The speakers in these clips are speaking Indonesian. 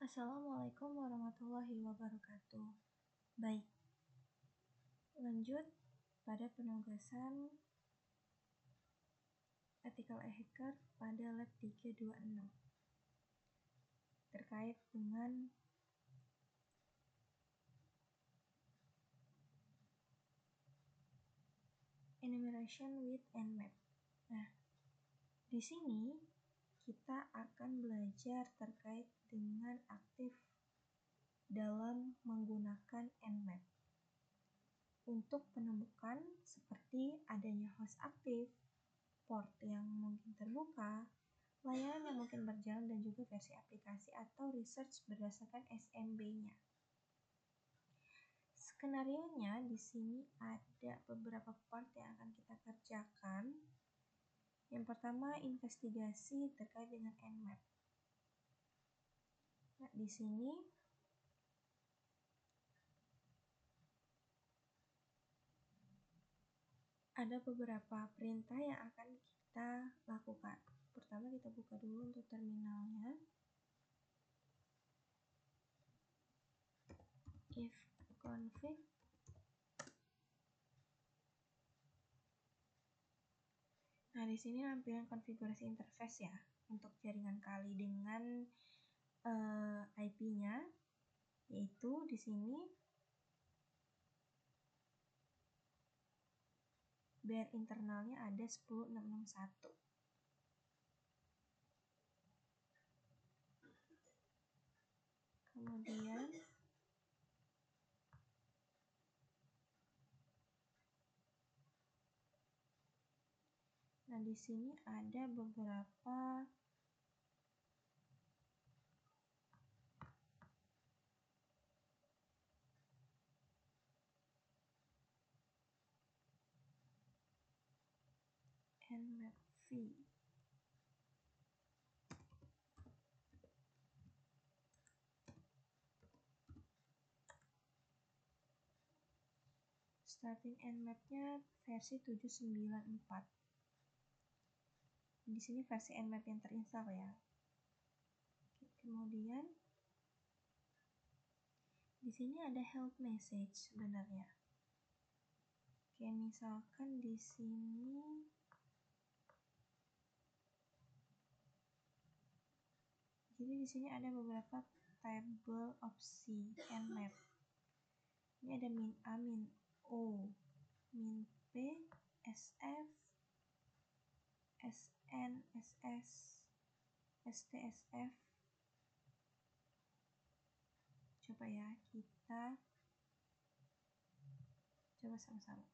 Assalamualaikum warahmatullahi wabarakatuh. Baik, lanjut pada penugasan ethical hacker pada lab 326 terkait dengan enumeration with Nmap. Nah, di sini kita akan belajar terkait dengan aktif dalam menggunakan Nmap untuk penemukan seperti adanya host aktif, port yang mungkin terbuka, layanan yang mungkin berjalan, dan juga versi aplikasi atau research berdasarkan SMB-nya. Skenarionya di sini ada beberapa part yang akan kita kerjakan. Yang pertama, investigasi terkait dengan Nmap. Nah, di sini ada beberapa perintah yang akan kita lakukan. Pertama, kita buka dulu untuk terminalnya. If config Nah, di sini tampilan konfigurasi interface ya untuk jaringan kali dengan IP-nya, yaitu di sini bare internalnya ada 10.661. Kemudian di sini ada beberapa Nmap v. Starting Nmap-nya versi 794. Di sini versi Nmap yang terinstall ya. Kemudian di sini ada help message sebenarnya. Kayak misalkan di sini jadi di sini ada beberapa table opsi Nmap. Ini ada min A, min O, min P, SF, SN, SS, STSF. Coba ya, kita coba sama-sama.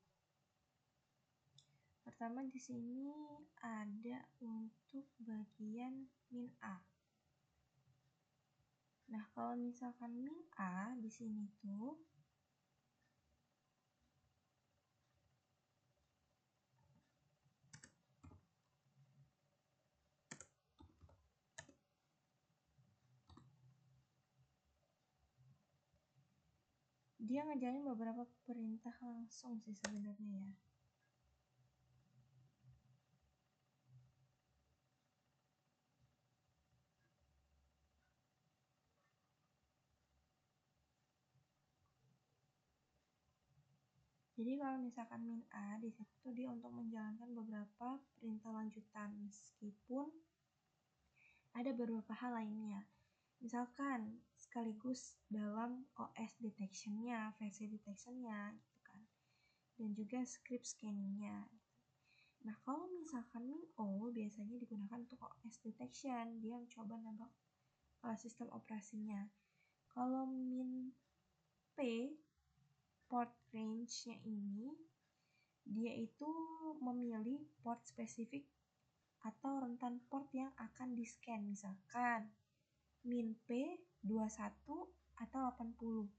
Pertama di sini ada untuk bagian min A. Nah, kalau misalkan min A di sini tuh dia ngejalin beberapa perintah langsung sih sebenarnya ya. Jadi kalau misalkan min A di situ dia untuk menjalankan beberapa perintah lanjutan meskipun ada beberapa hal lainnya. Misalkan sekaligus dalam OS detection-nya, versi detection-nya gitu kan. Dan juga script scanning-nya. Nah, kalau misalkan min O biasanya digunakan untuk OS detection, dia mencoba nambah sistem operasinya. Kalau min P port range-nya ini dia itu memilih port spesifik atau rentan port yang akan di-scan, misalkan min P 21 atau 80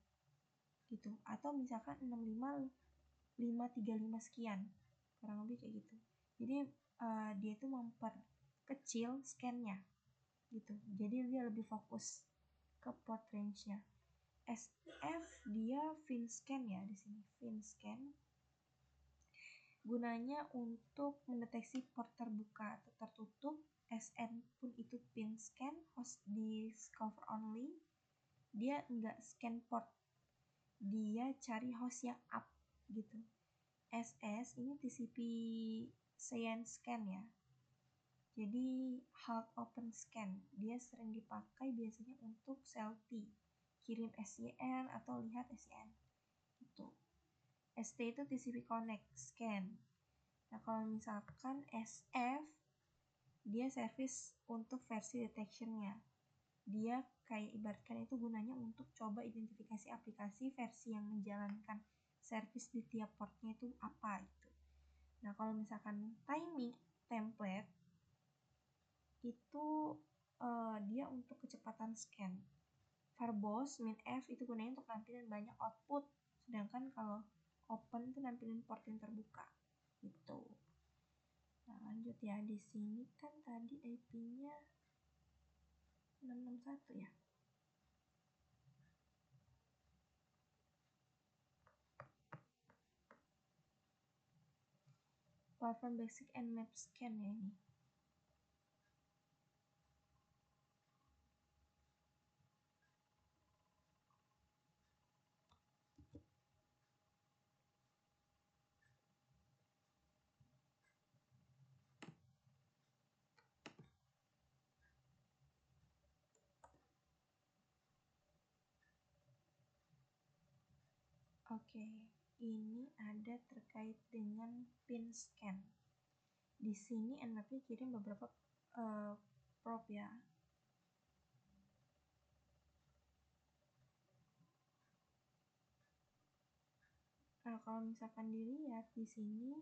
gitu, atau misalkan 65535 sekian, kurang lebih kayak gitu. Jadi dia itu memperkecil scan-nya gitu, jadi dia lebih fokus ke port range-nya. SF dia finscan ya, di sini finscan gunanya untuk mendeteksi port terbuka atau tertutup. SN pun itu pinscan, host discover only. dia nggak scan port, dia cari host yang up gitu. SS ini TCP cyan scan ya, jadi halt open scan, dia sering dipakai biasanya untuk SLT, kirim SYN atau lihat SYN gitu. ST itu TCP connect scan. Nah kalau misalkan SF, dia service untuk versi detectionnya, dia kayak ibaratkan itu gunanya untuk coba identifikasi aplikasi versi yang menjalankan service di tiap portnya itu apa gitu. Nah kalau misalkan timing template itu dia untuk kecepatan scan. Verbose minf itu gunanya untuk nampilin banyak output, sedangkan kalau open itu nampilin port yang terbuka gitu. Nah lanjut ya, di sini kan tadi IP-nya 661 ya. Platform basic and map scan ya ini. Oke, ini ada terkait dengan pin scan. Di sini Nmap-nya kirim beberapa prop ya. Nah, kalau misalkan dilihat di sini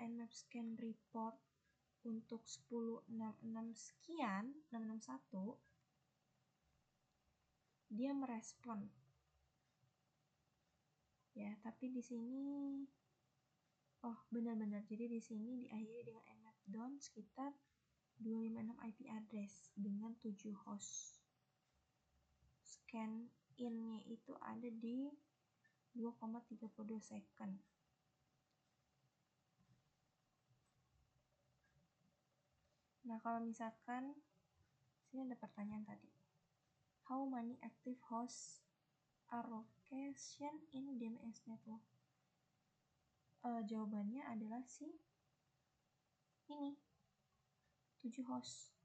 Nmap scan report untuk 1066 sekian 661 dia merespon. Ya, tapi di sini benar-benar. Jadi di sini diakhiri dengan nmap down sekitar 256 IP address dengan 7 host. Scan in-nya itu ada di 2,32 second. Nah, kalau misalkan sini ada pertanyaan tadi. How many active hosts are location in DNS network? Jawabannya adalah ini 7 host,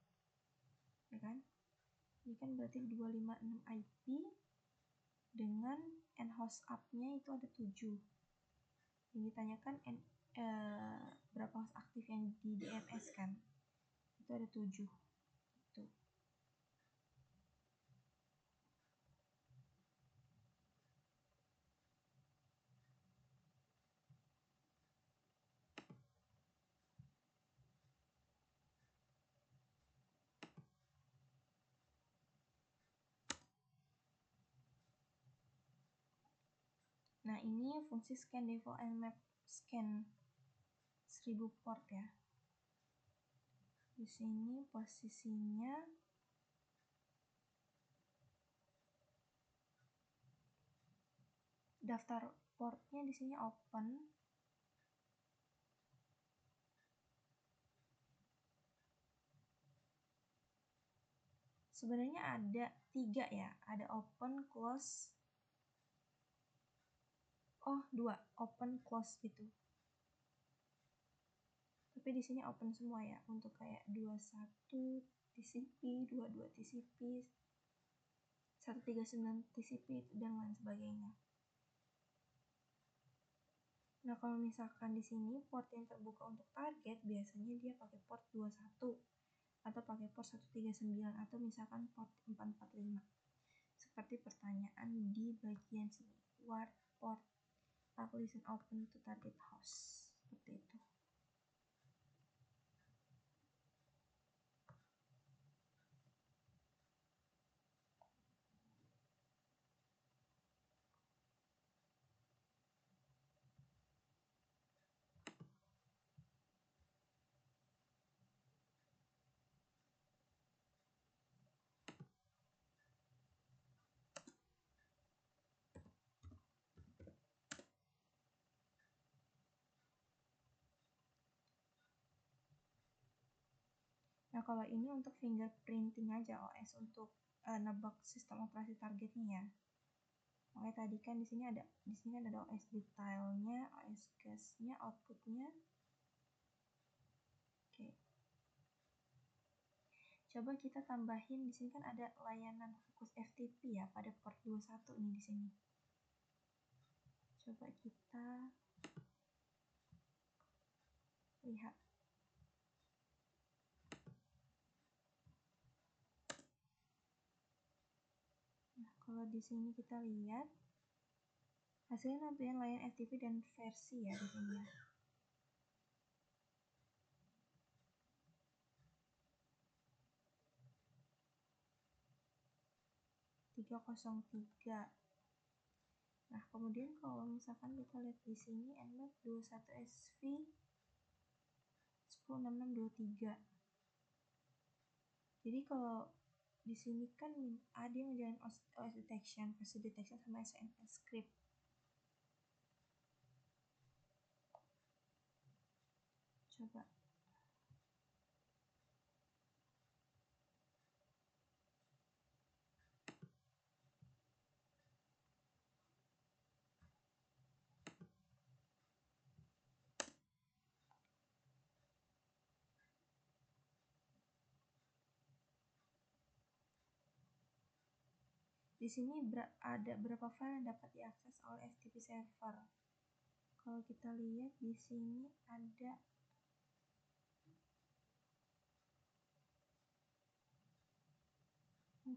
ya kan? Ini kan berarti 256 IP dengan nhost up-nya itu ada 7. Yang ditanyakan berapa host aktif yang di DNS kan? Itu ada 7. Gitu. Nah, ini fungsi scan default nmap scan 1000 port ya. Di sini posisinya daftar portnya di sini open. Sebenarnya ada 3 ya, ada open, close, 2, open, close gitu. Tapi di sini open semua ya, untuk kayak 21 TCP, 22 TCP, 139 TCP dan lain sebagainya. Nah, kalau misalkan di sini port yang terbuka untuk target biasanya dia pakai port 21 atau pakai port 139 atau misalkan port 445. Seperti pertanyaan di bagian sini. What port listen open to target host? Seperti itu. Nah, kalau ini untuk fingerprinting aja OS untuk nebak sistem operasi targetnya ya. Oke, tadi kan di sini ada OS detailnya, OS gasnya, outputnya. Oke. Coba kita tambahin di sini kan ada layanan fokus FTP ya pada port 21 nih di sini. Coba kita lihat. Nah, kalau di sini kita lihat hasilnya nampilan layanan FTP dan versi ya di sini ya. 303. Nah, kemudian kalau misalkan kita lihat di sini nmap 21SV 106623. Jadi kalau di sini kan ada yang ngejalanin OS detection, versi detection sama SMS script. Coba. Di sini ada berapa file yang dapat diakses oleh FTP server. Kalau kita lihat di sini ada 4.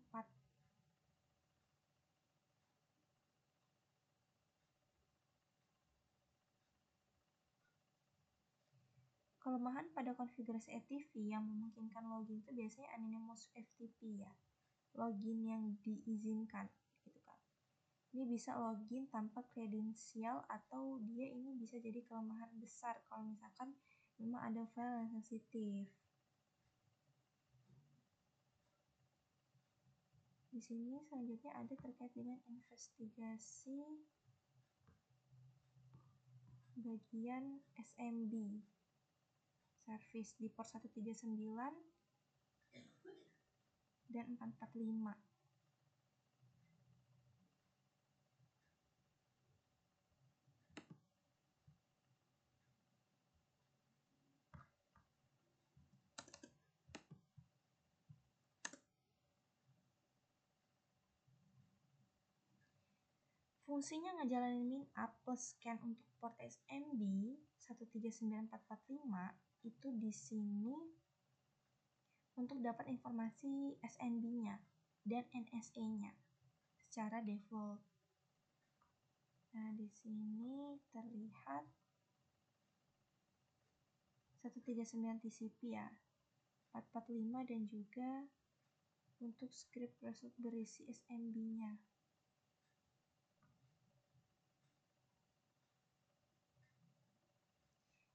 Kelemahan pada konfigurasi FTP yang memungkinkan login itu biasanya anonymous FTP ya. Login yang diizinkan gitu kan. Ini bisa login tanpa kredensial atau dia ini bisa jadi kelemahan besar kalau misalkan memang ada file yang sensitif. Di sini selanjutnya ada terkait dengan investigasi bagian SMB service di port 139 dan 445. Fungsinya ngejalanin min up plus scan untuk port SMB 139445 itu di sini untuk dapat informasi SMB-nya dan NSA-nya secara default. Nah, di sini terlihat 139 TCP ya, 445 dan juga untuk script berisi SMB-nya.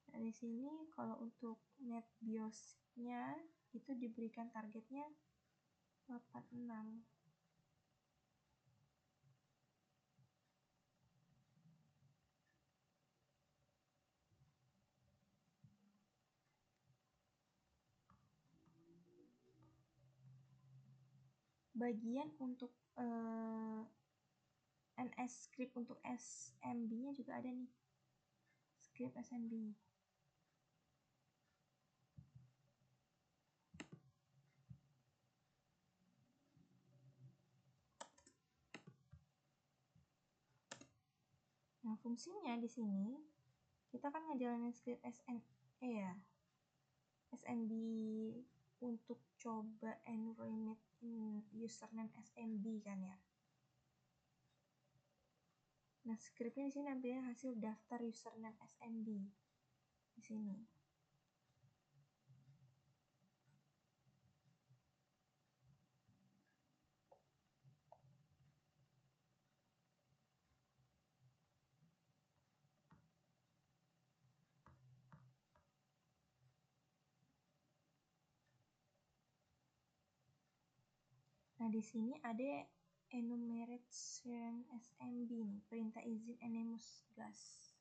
Nah, di sini kalau untuk NetBIOS-nya itu diberikan targetnya 86. Bagian untuk NS script untuk SMB-nya juga ada nih. Script SMB. Nah, fungsinya di sini kita kan ngejalanin script SNE ya. SMB untuk coba enrollment username SMB kan ya. Nah, scriptnya di sini nampilin hasil daftar username SMB di sini. Nah, di sini ada enumeration SMB nih, perintah izin anonymous gas.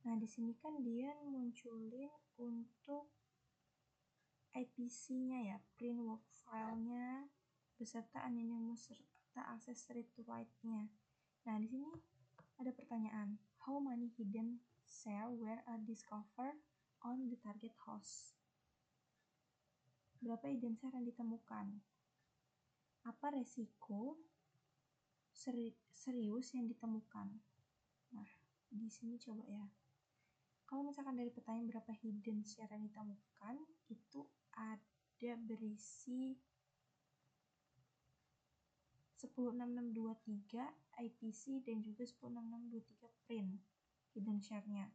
Nah, di sini kan dia munculin untuk IPC-nya ya, print work file-nya beserta anonymous serta akses read to write-nya. Nah, di sini ada pertanyaan, how many hidden share were discovered on the target host? Berapa hidden share yang ditemukan? Apa resiko serius yang ditemukan? Nah, di sini coba ya. Kalau misalkan dari pertanyaan berapa hidden share yang ditemukan, itu ada berisi 106623 IPC dan juga 106623 print hidden share-nya.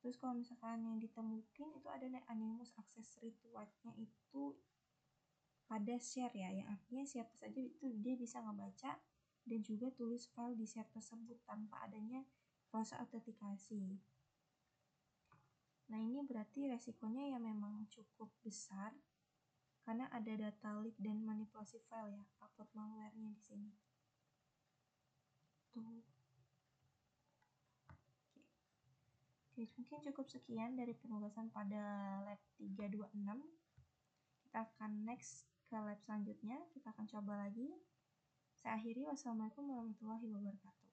Terus kalau misalkan yang ditemukan itu ada anonymous access read to write-nya itu pada share ya, yang artinya siapa saja itu dia bisa ngebaca dan juga tulis file di share tersebut tanpa adanya proses autentikasi. Nah, ini berarti resikonya ya memang cukup besar karena ada data leak dan manipulasi file ya, upload malware-nya di sini. Tuh. Oke, mungkin cukup sekian dari penugasan pada lab 326. Kita akan next ke lab selanjutnya, kita akan coba lagi. Saya akhiri, wassalamualaikum warahmatullahi wabarakatuh.